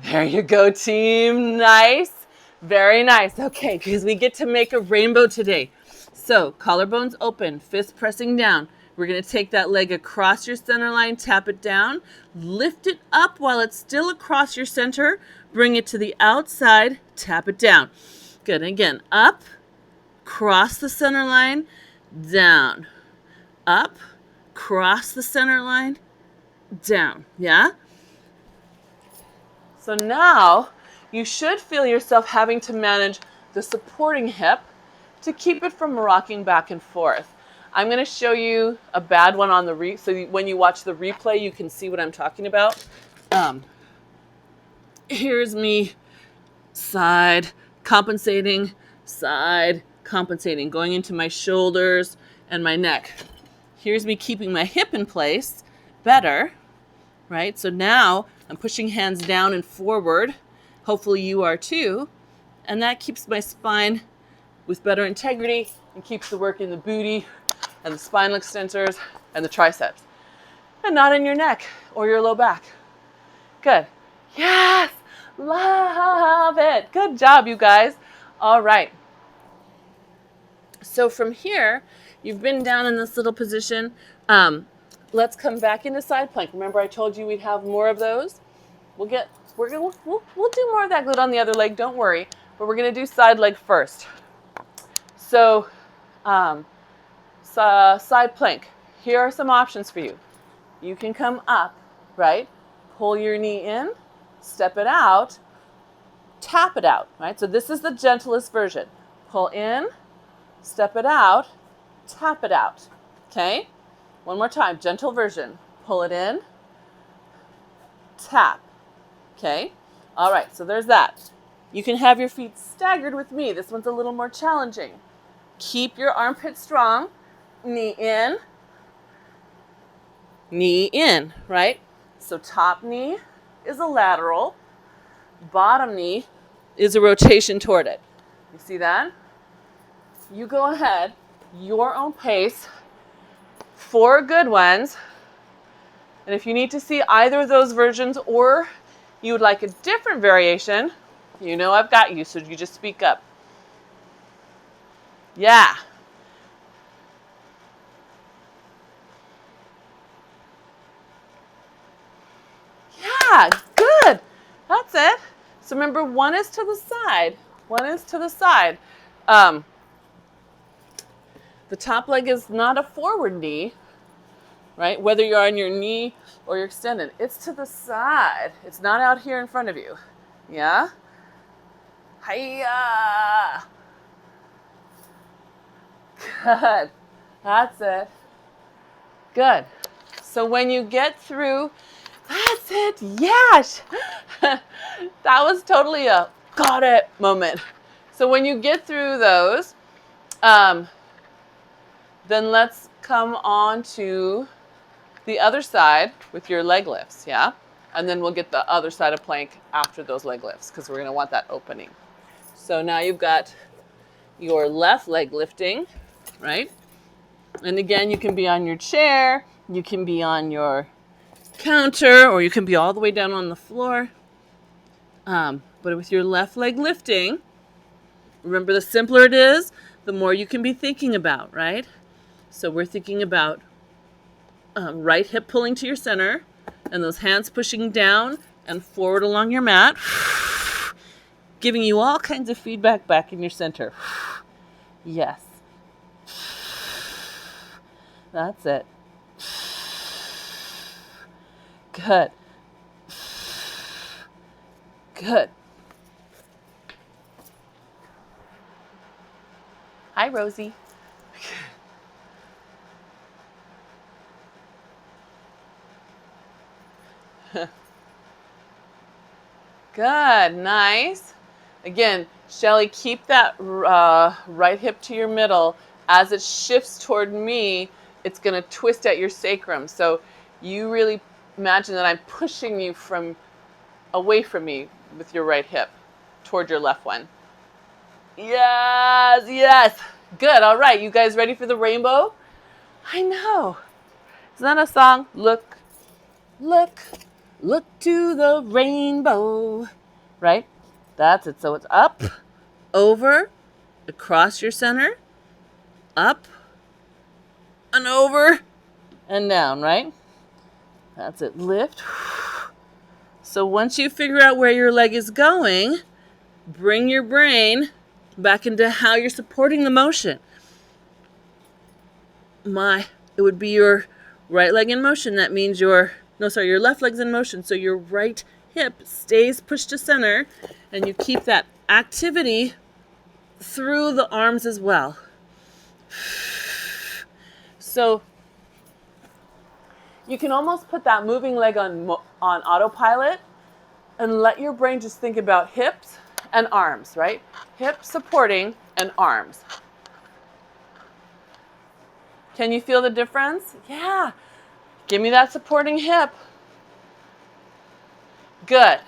S1: There you go, team. Nice. Very nice. Okay, because we get to make a rainbow today. So collarbones open, fist pressing down. We're going to take that leg across your center line, tap it down, lift it up while it's still across your center, bring it to the outside, tap it down. Good. Again, up, cross the center line, down, up, cross the center line, down. Yeah? So now you should feel yourself having to manage the supporting hip to keep it from rocking back and forth. I'm going to show you a bad one on the so when you watch the replay, you can see what I'm talking about. Here's me side compensating, going into my shoulders and my neck. Here's me keeping my hip in place better, right? So now I'm pushing hands down and forward. Hopefully you are too. And that keeps my spine with better integrity and keeps the work in the booty and the spinal extensors and the triceps. And not in your neck or your low back. Good. Yes! Love it. Good job, you guys. All right. So from here, you've been down in this little position. Let's come back into side plank. Remember I told you we'd have more of those? We'll do more of that glute on the other leg, don't worry. But we're gonna do side leg first. So side plank. Here are some options for you. You can come up, right? Pull your knee in, step it out, tap it out, right? So this is the gentlest version. Pull in, step it out, tap it out, okay? One more time, gentle version. Pull it in, tap, okay? All right, so there's that. You can have your feet staggered with me. This one's a little more challenging. Keep your armpit strong, knee in, right? So top knee is a lateral, bottom knee is a rotation toward it. You see that? You go ahead, your own pace, 4 good ones. And if you need to see either of those versions or you would like a different variation, you know I've got you, so you just speak up. Yeah. Yeah, good. That's it. So remember, one is to the side. One is to the side. The top leg is not a forward knee, right? Whether you're on your knee or you're extended. It's to the side. It's not out here in front of you. Yeah? Hiya! Good. That's it. Good. So when you get through, that's it. Yes! That was totally a got it moment. So when you get through those, then let's come on to the other side with your leg lifts, yeah? And then we'll get the other side of plank after those leg lifts because we're going to want that opening. So now you've got your left leg lifting, right? And again, you can be on your chair, you can be on your counter, or you can be all the way down on the floor. But with your left leg lifting, remember the simpler it is, the more you can be thinking about, right? So we're thinking about right hip pulling to your center and those hands pushing down and forward along your mat, giving you all kinds of feedback back in your center. Yes. That's it. Good. Good. Hi, Rosie. Good, nice. Again, Shelly, keep that right hip to your middle. As it shifts toward me, it's going to twist at your sacrum. So you really imagine that I'm pushing you away from me with your right hip toward your left one. Yes, yes. Good, all right. You guys ready for the rainbow? I know. Isn't that a song? Look, look, look to the rainbow. Right? That's it. So it's up, over, across your center, up, and over, and down, right? That's it. Lift. So once you figure out where your leg is going, bring your brain back into how you're supporting the motion. It would be your right leg in motion. That means your left leg's in motion. So your right hip stays pushed to center, and you keep that activity through the arms as well. So you can almost put that moving leg on autopilot and let your brain just think about hips and arms, right? Hips supporting and arms. Can you feel the difference? Yeah. Give me that supporting hip. Good.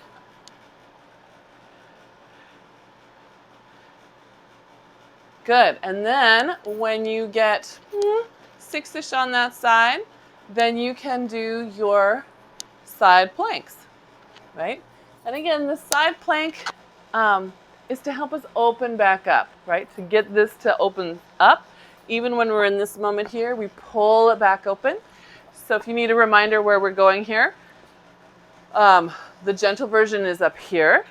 S1: Good. And then when you get 6-ish on that side, then you can do your side planks, right? And again, the side plank is to help us open back up, right? To get this to open up. Even when we're in this moment here, we pull it back open. So if you need a reminder where we're going here, the gentle version is up here,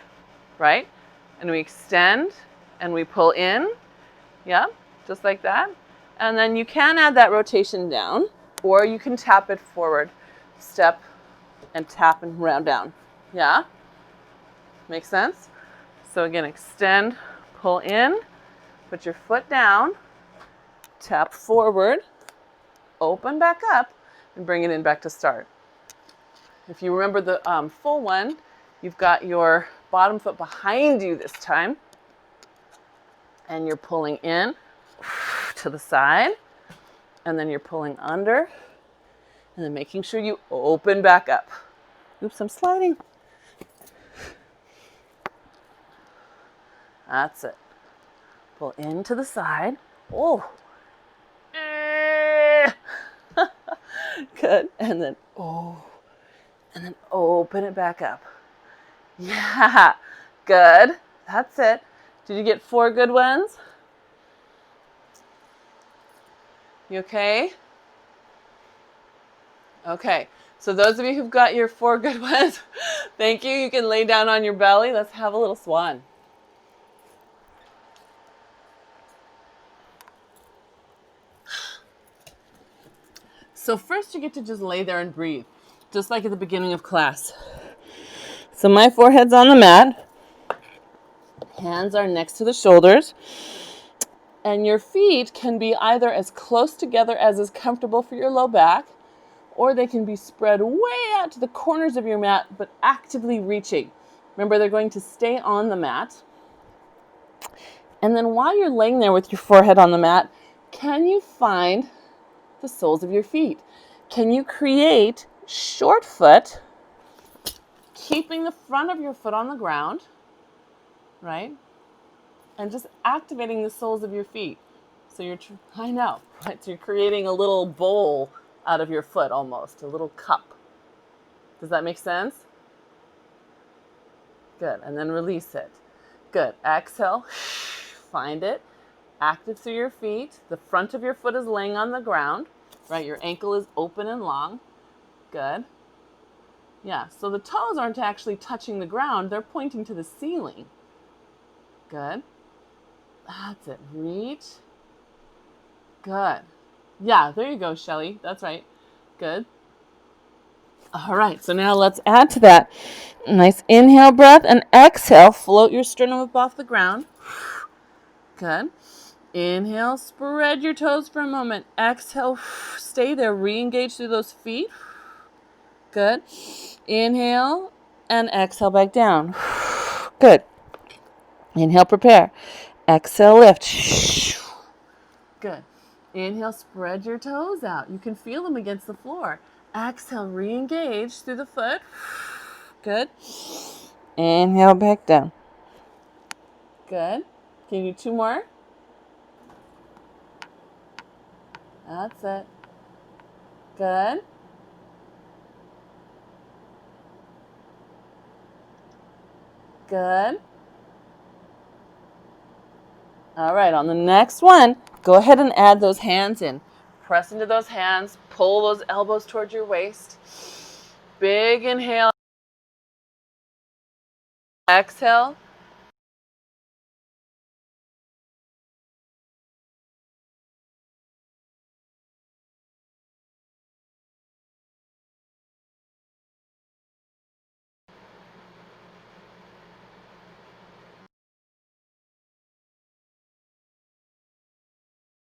S1: right? And we extend and we pull in, yeah, just like that. And then you can add that rotation down, or you can tap it forward, step and tap and round down, yeah? Make sense? So again, extend, pull in, put your foot down, tap forward, open back up, and bring it in back to start. If you remember the full one, you've got your bottom foot behind you this time, and you're pulling in to the side, and then you're pulling under, and then making sure you open back up. Oops, I'm sliding. That's it. Pull into the side. Oh. Good. And then, and then open it back up. Yeah. Good. That's it. Did you get 4 good ones? You okay? Okay. So those of you who've got your 4 good ones, thank you. You can lay down on your belly. Let's have a little swan. So first you get to just lay there and breathe, just like at the beginning of class. So my forehead's on the mat. Hands are next to the shoulders. And your feet can be either as close together as is comfortable for your low back, or they can be spread way out to the corners of your mat, but actively reaching. Remember, they're going to stay on the mat. And then while you're laying there with your forehead on the mat, can you find the soles of your feet? Can you create short foot, keeping the front of your foot on the ground, right? And just activating the soles of your feet. So I know, right? So you're creating a little bowl out of your foot almost, a little cup. Does that make sense? Good. And then release it. Good. Exhale. Find it. Active through your feet. The front of your foot is laying on the ground, right? Your ankle is open and long. Good. Yeah, so the toes aren't actually touching the ground. They're pointing to the ceiling. Good. That's it. Reach. Good. Yeah, there you go, Shelly. That's right. Good. All right, so now let's add to that. Nice inhale breath and exhale. Float your sternum up off the ground. Good. Inhale, spread your toes for a moment. Exhale, stay there. Re-engage through those feet. Good. Inhale and exhale back down. Good. Inhale, prepare. Exhale, lift. Good. Inhale, spread your toes out. You can feel them against the floor. Exhale, re-engage through the foot. Good. Inhale, back down. Good. Can you do 2 more? That's it. Good. Good. All right, on the next one, go ahead and add those hands in. Press into those hands, pull those elbows towards your waist. Big inhale. Exhale.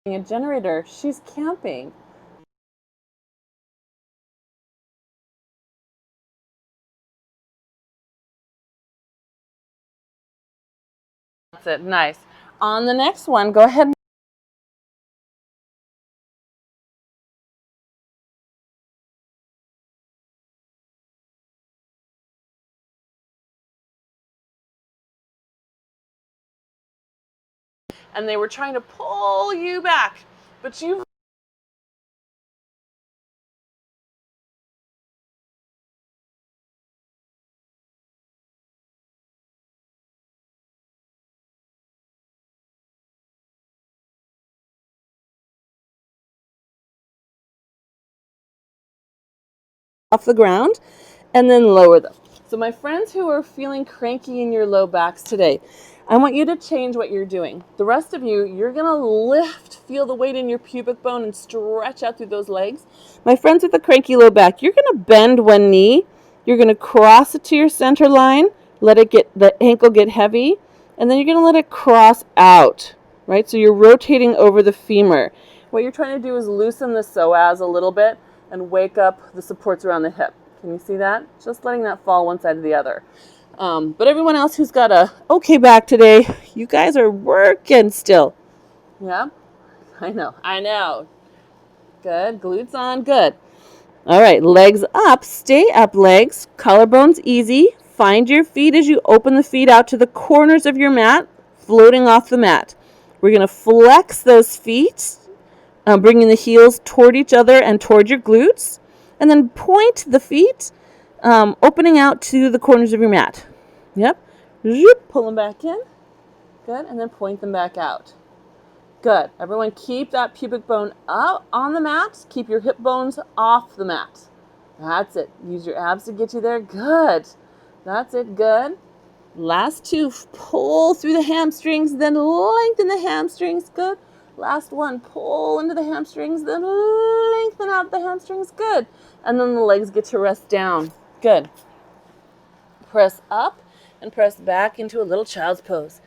S1: A generator, she's camping. That's it, nice. On the next one, go ahead. And they were trying to pull you back, but you off the ground and then lower them. So my friends who are feeling cranky in your low backs today, I want you to change what you're doing. The rest of you, you're going to lift, feel the weight in your pubic bone and stretch out through those legs. My friends with the cranky low back, you're going to bend one knee. You're going to cross it to your center line, let it get the ankle get heavy, and then you're going to let it cross out, right? So you're rotating over the femur. What you're trying to do is loosen the psoas a little bit and wake up the supports around the hip. Can you see that? Just letting that fall one side to the other. But everyone else who's got a okay back today, you guys are working still. Yeah, I know. Good, glutes on, good. All right, legs up, stay up legs, collarbones easy. Find your feet as you open the feet out to the corners of your mat, floating off the mat. We're going to flex those feet, bringing the heels toward each other and toward your glutes. And then point the feet, opening out to the corners of your mat. Yep. Pull them back in. Good. And then point them back out. Good. Everyone keep that pubic bone up on the mat. Keep your hip bones off the mat. That's it. Use your abs to get you there. Good. That's it. Good. Last two. Pull through the hamstrings, then lengthen the hamstrings. Good. Last one, pull into the hamstrings, then lengthen out the hamstrings. Good. And then the legs get to rest down. Good. Press up and press back into a little child's pose.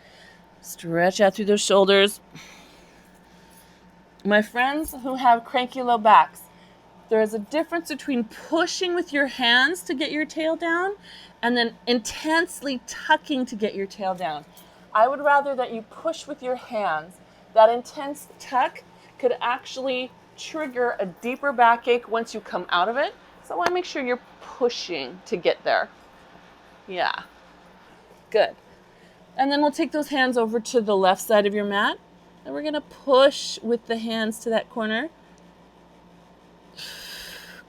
S1: Stretch out through those shoulders. My friends who have cranky low backs, there is a difference between pushing with your hands to get your tail down and then intensely tucking to get your tail down. I would rather that you push with your hands. That intense tuck could actually trigger a deeper backache once you come out of it. So I want to make sure you're pushing to get there. Yeah. Good. And then we'll take those hands over to the left side of your mat. And we're going to push with the hands to that corner.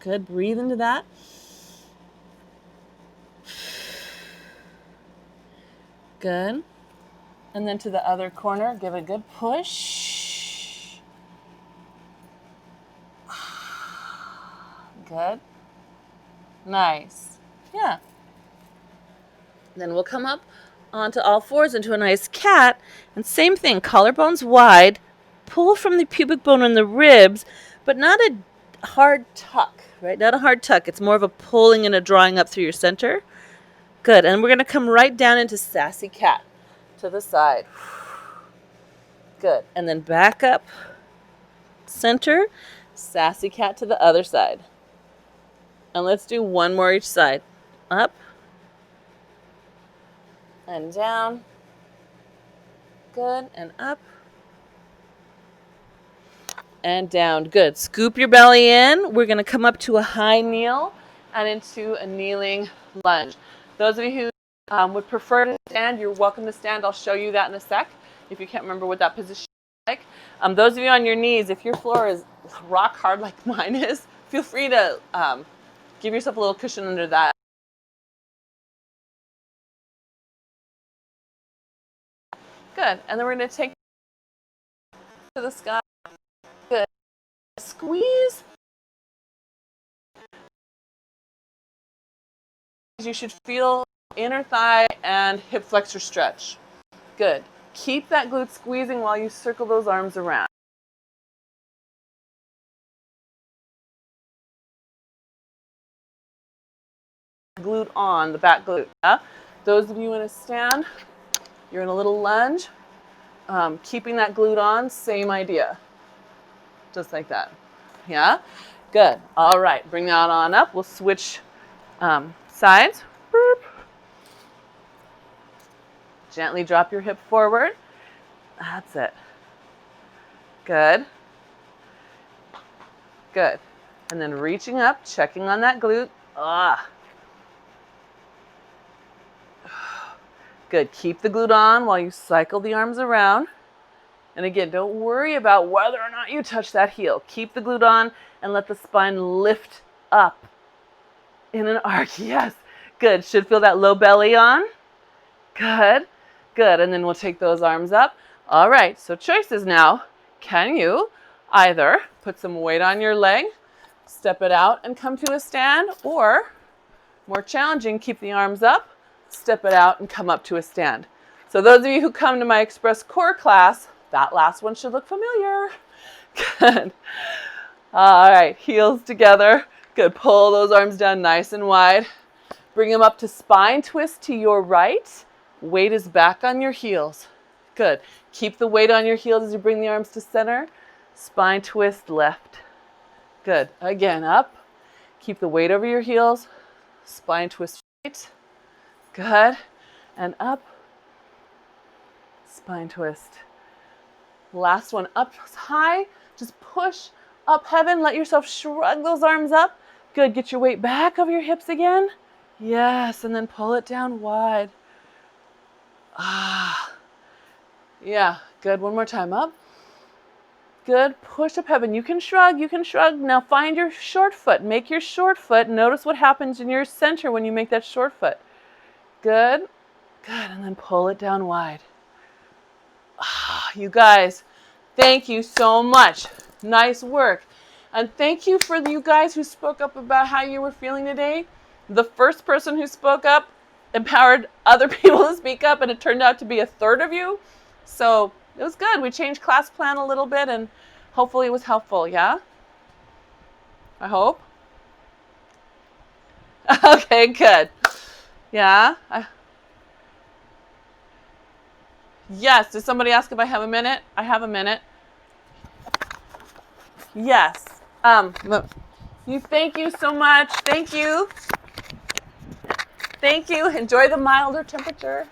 S1: Good. Breathe into that. Good. And then to the other corner, give a good push. Good. Nice. Yeah. Then we'll come up onto all fours into a nice cat. And same thing, collarbones wide. Pull from the pubic bone and the ribs, but not a hard tuck, right? Not a hard tuck. It's more of a pulling and a drawing up through your center. Good. And we're going to come right down into sassy cat to the side. Good. And then back up, center, sassy cat to the other side. And let's do one more each side. Up and down. Good. And up and down. Good. Scoop your belly in. We're going to come up to a high kneel and into a kneeling lunge. Those of you who would prefer to stand, you're welcome to stand. I'll show you that in a sec if you can't remember what that position is like. Those of you on your knees, if your floor is rock hard like mine is, feel free to give yourself a little cushion under that. Good. And then we're going to take to the sky. Good. Squeeze. You should feel inner thigh and hip flexor stretch. Good. Keep that glute squeezing while you circle those arms around. Glute on, the back glute. Yeah? Those of you in a stand, you're in a little lunge. Keeping that glute on, same idea. Just like that. Yeah? Good. All right. Bring that on up. We'll switch sides. Boop. Gently drop your hip forward. That's it. Good. Good. And then reaching up, checking on that glute. Ah. Good. Keep the glute on while you cycle the arms around. And again, don't worry about whether or not you touch that heel. Keep the glute on and let the spine lift up in an arc. Yes. Good. Should feel that low belly on. Good. Good. And then we'll take those arms up. All right. So choices now. Can you either put some weight on your leg, step it out and come to a stand, or more challenging, keep the arms up, step it out and come up to a stand. So those of you who come to my Express Core class, that last one should look familiar. Good. All right, heels together. Good. Pull those arms down nice and wide. Bring them up to spine twist to your right. Weight is back on your heels. Good. Keep the weight on your heels as you bring the arms to center. Spine twist left. Good. Again, up. Keep the weight over your heels. Spine twist right. Good. And up. Spine twist. Last one, up high. Just push up heaven. Let yourself shrug those arms up. Good. Get your weight back over your hips again. Yes. And then pull it down wide. Ah. Yeah. Good. One more time. Up. Good. Push up heaven. You can shrug. You can shrug. Now find your short foot. Make your short foot. Notice what happens in your center when you make that short foot. Good. Good. And then pull it down wide. You guys, thank you so much. Nice work. And thank you for you guys who spoke up about how you were feeling today. The first person who spoke up empowered other people to speak up, and it turned out to be a third of you. So it was good. We changed class plan a little bit, and hopefully it was helpful, yeah? I hope. Okay, good. Yeah? Yes. Did somebody ask if I have a minute? I have a minute. Yes. Thank you so much. Thank you. Thank you. Enjoy the milder temperature.